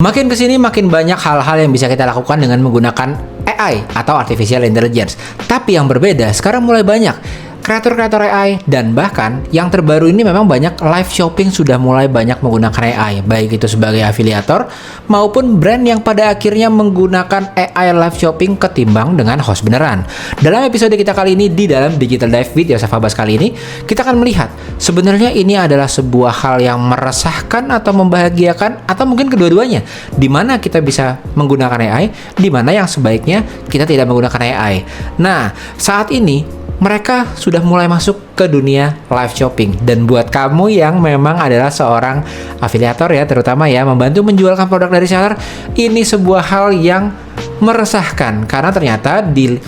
Makin kesini makin banyak hal-hal yang bisa kita lakukan dengan menggunakan AI atau Artificial Intelligence. Tapi yang berbeda, sekarang mulai banyak kreator-kreator AI, dan bahkan yang terbaru ini memang banyak live shopping sudah mulai banyak menggunakan AI, baik itu sebagai afiliator maupun brand yang pada akhirnya menggunakan AI live shopping ketimbang dengan host beneran. Dalam episode kita kali ini di dalam Digital Dive with Yosef Abbas kali ini, kita akan melihat sebenarnya ini adalah sebuah hal yang meresahkan atau membahagiakan atau mungkin kedua-duanya, di mana kita bisa menggunakan AI, di mana yang sebaiknya kita tidak menggunakan AI. Nah, saat ini mereka sudah mulai masuk ke dunia live shopping. Dan buat kamu yang memang adalah seorang afiliator ya, terutama ya, membantu menjualkan produk dari seller, ini sebuah hal yang meresahkan. Karena ternyata di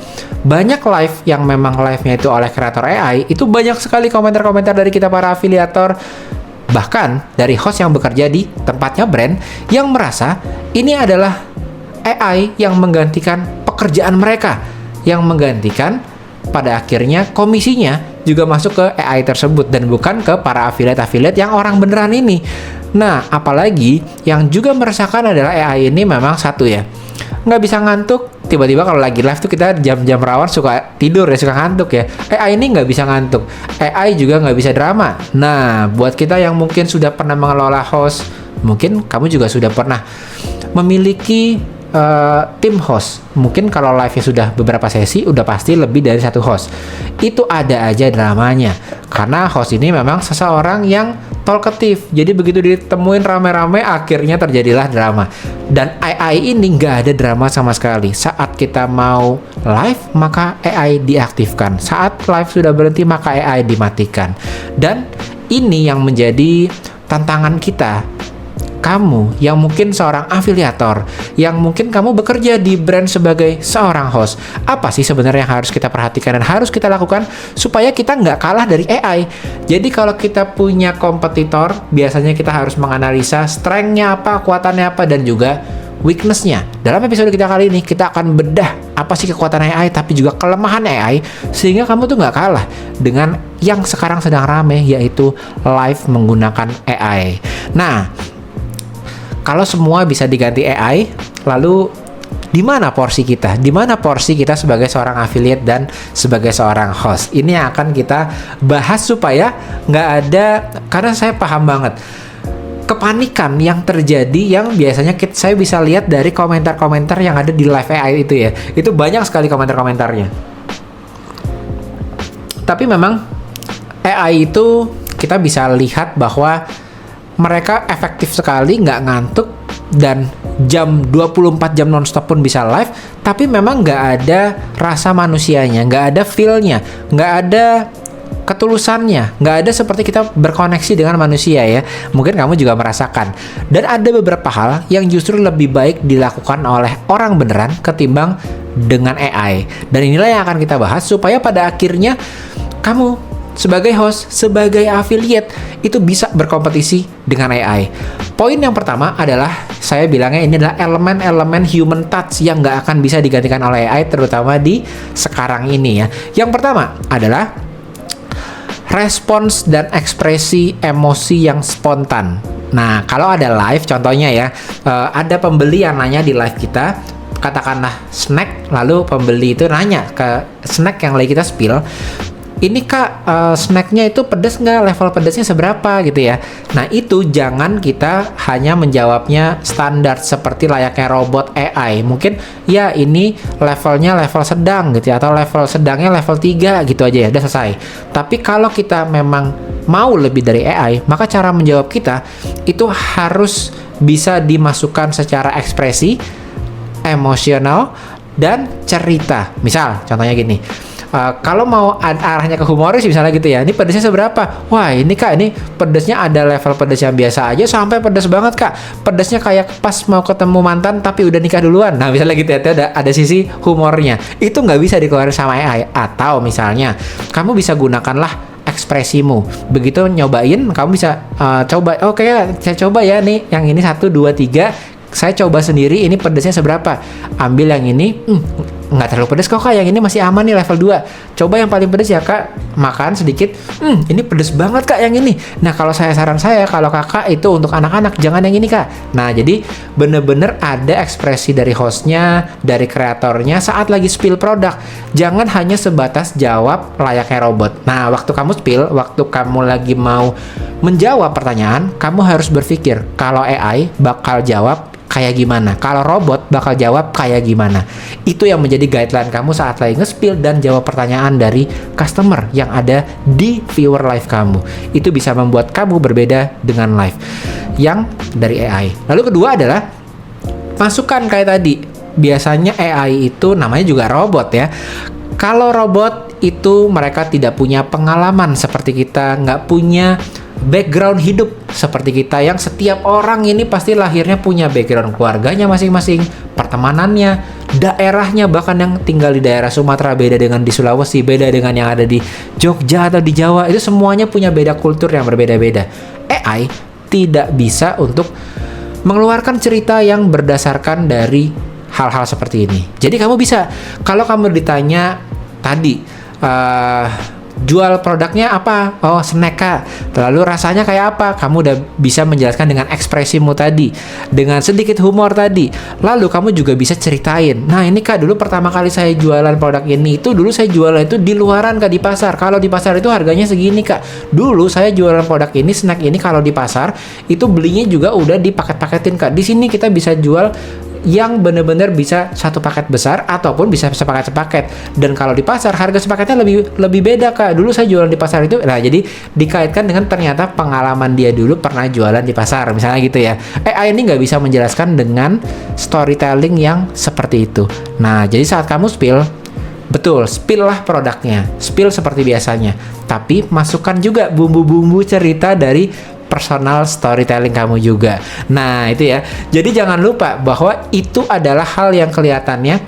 banyak live yang memang live-nya itu oleh kreator AI, itu banyak sekali komentar-komentar dari kita para afiliator, bahkan dari host yang bekerja di tempatnya brand, yang merasa ini adalah AI yang menggantikan pekerjaan mereka, yang menggantikan pada akhirnya komisinya juga masuk ke AI tersebut dan bukan ke para affiliate-affiliate yang orang beneran ini. Nah, apalagi yang juga meresahkan adalah AI ini memang satu ya, nggak bisa ngantuk. Tiba-tiba kalau lagi live tuh kita jam-jam rawan suka tidur ya, suka ngantuk ya. AI ini nggak bisa ngantuk. AI juga nggak bisa drama. Nah, buat kita yang mungkin sudah pernah mengelola host, mungkin kamu juga sudah pernah memiliki tim host. Mungkin kalau live-nya sudah beberapa sesi, udah pasti lebih dari satu host. Itu ada aja dramanya. Karena host ini memang seseorang yang talkative. Jadi begitu ditemuin rame-rame, akhirnya terjadilah drama. Dan AI ini nggak ada drama sama sekali. Saat kita mau live, maka AI diaktifkan. Saat live sudah berhenti, maka AI dimatikan. Dan ini yang menjadi tantangan kita. Kamu yang mungkin seorang afiliator, yang mungkin kamu bekerja di brand sebagai seorang host, apa sih sebenarnya yang harus kita perhatikan dan harus kita lakukan supaya kita nggak kalah dari AI? Jadi kalau kita punya kompetitor, biasanya kita harus menganalisa strength-nya apa, kekuatannya apa, dan juga weakness-nya. Dalam episode kita kali ini, kita akan bedah apa sih kekuatan AI, tapi juga kelemahan AI, sehingga kamu tuh nggak kalah dengan yang sekarang sedang rame, yaitu live menggunakan AI. Nah, kalau semua bisa diganti AI, lalu di mana porsi kita? Di mana porsi kita sebagai seorang affiliate dan sebagai seorang host? Ini yang akan kita bahas supaya nggak ada, karena saya paham banget kepanikan yang terjadi, yang biasanya saya bisa lihat dari komentar-komentar yang ada di live AI itu ya. Itu banyak sekali komentar-komentarnya. Tapi memang AI itu kita bisa lihat bahwa mereka efektif sekali, nggak ngantuk, dan jam 24 jam nonstop pun bisa live, tapi memang nggak ada rasa manusianya, nggak ada feel-nya, nggak ada ketulusannya, nggak ada seperti kita berkoneksi dengan manusia ya. Mungkin kamu juga merasakan. Dan ada beberapa hal yang justru lebih baik dilakukan oleh orang beneran ketimbang dengan AI. Dan inilah yang akan kita bahas supaya pada akhirnya kamu sebagai host, sebagai affiliate, itu bisa berkompetisi dengan AI. Poin yang pertama adalah, saya bilangnya ini adalah elemen-elemen human touch yang nggak akan bisa digantikan oleh AI, terutama di sekarang ini ya. Yang pertama adalah respons dan ekspresi emosi yang spontan. Nah, kalau ada live, contohnya ya, ada pembeli yang nanya di live kita, katakanlah snack, lalu pembeli itu nanya ke snack yang lagi kita spill, ini kak, snacknya itu pedas nggak? Level pedasnya seberapa gitu ya? Nah, itu jangan kita hanya menjawabnya standar seperti layaknya robot AI. Mungkin ya ini levelnya level sedang gitu ya, atau level sedangnya level 3 gitu aja ya, udah selesai. Tapi kalau kita memang mau lebih dari AI, maka cara menjawab kita itu harus bisa dimasukkan secara ekspresi, emosional, dan cerita. Misal, contohnya gini. Kalau mau arahnya ke humoris misalnya gitu ya, ini pedasnya seberapa? Wah, ini kak, ini pedasnya ada level pedas yang biasa aja sampai pedas banget kak. Pedasnya kayak pas mau ketemu mantan tapi udah nikah duluan. Nah, misalnya gitu ya, itu ada sisi humornya. Itu nggak bisa dikeluarin sama AI. Atau misalnya, kamu bisa gunakanlah ekspresimu. Begitu nyobain, kamu bisa coba, oke, saya coba ya nih, yang ini 1, 2, 3. Saya coba sendiri, ini pedasnya seberapa? Ambil yang ini, nggak terlalu pedes kok kak, yang ini masih aman nih level 2. Coba yang paling pedes ya kak, makan sedikit. Ini pedes banget kak yang ini. Nah kalau saran saya, kalau kakak itu untuk anak-anak, jangan yang ini kak. Nah jadi bener-bener ada ekspresi dari hostnya, dari kreatornya saat lagi spill produk. Jangan hanya sebatas jawab layaknya robot. Nah waktu kamu spill, waktu kamu lagi mau menjawab pertanyaan, kamu harus berpikir kalau AI bakal jawab kayak gimana, kalau robot bakal jawab kayak gimana. Itu yang menjadi guideline kamu saat lagi nge-spill dan jawab pertanyaan dari customer yang ada di viewer live kamu. Itu bisa membuat kamu berbeda dengan live yang dari AI. Lalu kedua adalah masukan kayak tadi. Biasanya AI itu namanya juga robot ya. Kalau robot itu mereka tidak punya pengalaman seperti kita, nggak punya background hidup seperti kita, yang setiap orang ini pasti lahirnya punya background keluarganya masing-masing, pertemanannya, daerahnya, bahkan yang tinggal di daerah Sumatera beda dengan di Sulawesi, beda dengan yang ada di Jogja atau di Jawa, itu semuanya punya beda kultur yang berbeda-beda. AI tidak bisa untuk mengeluarkan cerita yang berdasarkan dari hal-hal seperti ini. Jadi kamu bisa, kalau kamu ditanya tadi, jual produknya apa? Oh, snack kak. Lalu rasanya kayak apa? Kamu udah bisa menjelaskan dengan ekspresimu tadi, dengan sedikit humor tadi. Lalu kamu juga bisa ceritain. Nah ini kak, dulu pertama kali saya jualan produk ini, itu dulu saya jualan itu di luaran kak, di pasar. Kalau di pasar itu harganya segini kak. Dulu saya jualan produk ini, snack ini, kalau di pasar itu belinya juga udah dipaket-paketin kak. Di sini kita bisa jual yang benar-benar bisa satu paket besar ataupun bisa sepaket-sepaket. Dan kalau di pasar harga sepaketnya lebih beda kak. Dulu saya jualan di pasar itu. Nah jadi dikaitkan dengan ternyata pengalaman dia dulu pernah jualan di pasar, misalnya gitu ya. AI ini nggak bisa menjelaskan dengan storytelling yang seperti itu. Nah jadi saat kamu spill, betul, spill lah produknya, spill seperti biasanya, tapi masukkan juga bumbu-bumbu cerita dari personal storytelling kamu juga. Nah itu ya, jadi jangan lupa bahwa itu adalah hal yang kelihatannya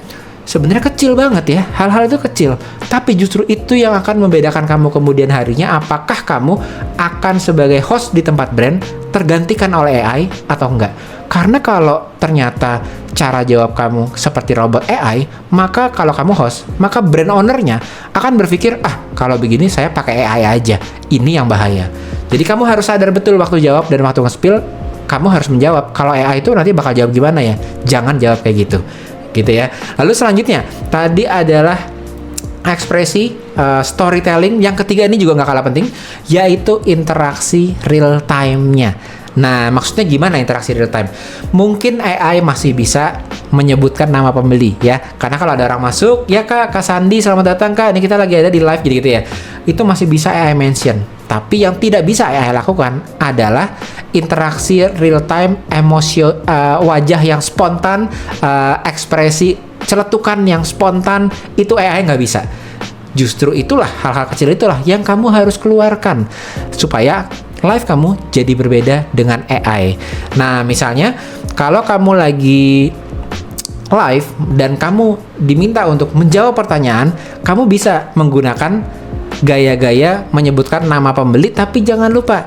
sebenarnya kecil banget ya. Hal-hal itu kecil, tapi justru itu yang akan membedakan kamu kemudian harinya. Apakah kamu akan sebagai host di tempat brand tergantikan oleh AI atau enggak. Karena kalau ternyata cara jawab kamu seperti robot AI, maka kalau kamu host, maka brand ownernya akan berpikir, kalau begini saya pakai AI aja. Ini yang bahaya. Jadi kamu harus sadar betul waktu jawab dan waktu nge-spill, kamu harus menjawab. Kalau AI itu nanti bakal jawab gimana ya? Jangan jawab kayak gitu. Gitu ya. Lalu selanjutnya, tadi adalah ekspresi storytelling. Yang ketiga ini juga nggak kalah penting, yaitu interaksi real time-nya. Nah, maksudnya gimana interaksi real time? Mungkin AI masih bisa menyebutkan nama pembeli ya. Karena kalau ada orang masuk, ya Kak Sandi selamat datang Kak, ini kita lagi ada di live jadi gitu ya. Itu masih bisa AI mention. Tapi yang tidak bisa AI lakukan adalah interaksi real time, wajah yang spontan, ekspresi celetukan yang spontan, itu AI nggak bisa. Justru itulah, hal-hal kecil itulah yang kamu harus keluarkan supaya live kamu jadi berbeda dengan AI. Nah, misalnya kalau kamu lagi live dan kamu diminta untuk menjawab pertanyaan, kamu bisa menggunakan gaya-gaya menyebutkan nama pembeli, tapi jangan lupa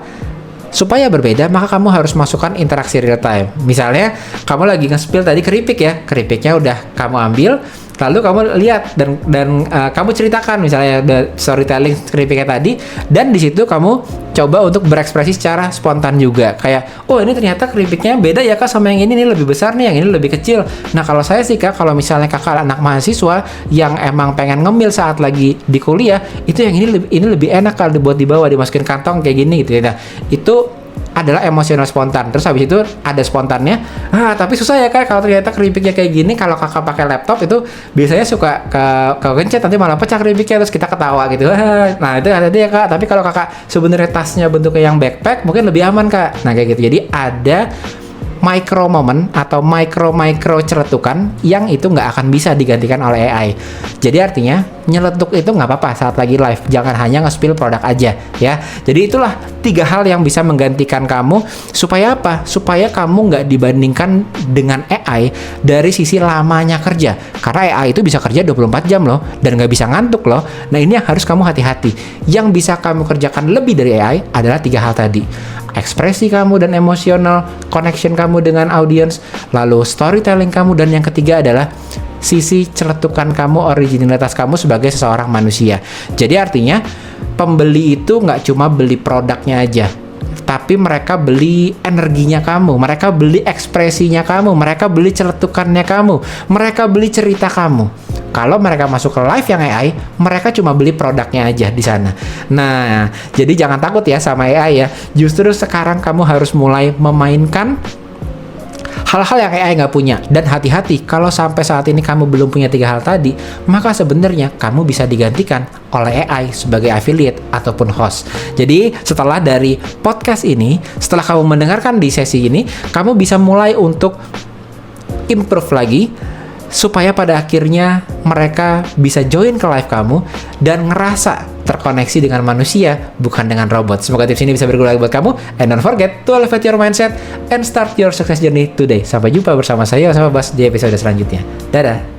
supaya berbeda, maka kamu harus masukkan interaksi real time. Misalnya, kamu lagi nge-spill tadi keripik ya, keripiknya udah kamu ambil, lalu kamu lihat dan kamu ceritakan misalnya storytelling keripiknya tadi, dan di situ kamu coba untuk berekspresi secara spontan juga, kayak oh ini ternyata keripiknya beda ya Kak sama yang ini lebih besar nih, yang ini lebih kecil. Nah kalau saya sih Kak, kalau misalnya kakak anak mahasiswa yang emang pengen ngemil saat lagi di kuliah, itu yang ini lebih enak kalau dibuat di bawah, dimasukin kantong kayak gini gitu ya. Nah itu adalah emosional spontan. Terus habis itu ada spontannya. Tapi susah ya Kak, kalau ternyata keripiknya kayak gini, kalau kakak pakai laptop itu biasanya suka kegencet, nanti malah pecah keripiknya, terus kita ketawa gitu. Nah itu ada ya Kak. Tapi kalau kakak sebenarnya tasnya bentuknya yang backpack, mungkin lebih aman Kak. Nah kayak gitu. Jadi ada micro moment atau micro celetukan yang itu nggak akan bisa digantikan oleh AI. Jadi artinya nyeletuk itu nggak apa-apa saat lagi live, jangan hanya nge-spill produk aja ya. Jadi itulah 3 hal yang bisa menggantikan kamu. Supaya apa? Supaya kamu nggak dibandingkan dengan AI dari sisi lamanya kerja. Karena AI itu bisa kerja 24 jam loh, dan nggak bisa ngantuk loh. Nah ini yang harus kamu hati-hati. Yang bisa kamu kerjakan lebih dari AI adalah 3 hal tadi. ekspresi kamu dan emosional, connection kamu dengan audience, lalu storytelling kamu, dan yang ketiga adalah sisi celetukan kamu, originalitas kamu sebagai seseorang manusia. Jadi artinya pembeli itu nggak cuma beli produknya aja, tapi mereka beli energinya kamu, mereka beli ekspresinya kamu, mereka beli celetukannya kamu, mereka beli cerita kamu. Kalau mereka masuk ke live yang AI, mereka cuma beli produknya aja di sana. Nah, jadi jangan takut ya sama AI ya. Justru sekarang kamu harus mulai memainkan hal-hal yang AI nggak punya. Dan hati-hati, kalau sampai saat ini kamu belum punya 3 hal tadi, maka sebenarnya kamu bisa digantikan oleh AI sebagai affiliate ataupun host. Jadi setelah dari podcast ini, setelah kamu mendengarkan di sesi ini, kamu bisa mulai untuk improve lagi, supaya pada akhirnya mereka bisa join ke live kamu dan ngerasa terkoneksi dengan manusia, bukan dengan robot. Semoga tips ini bisa berguna buat kamu. And don't forget to elevate your mindset and start your success journey today. Sampai jumpa bersama saya, sama Bas, di episode selanjutnya. Dadah!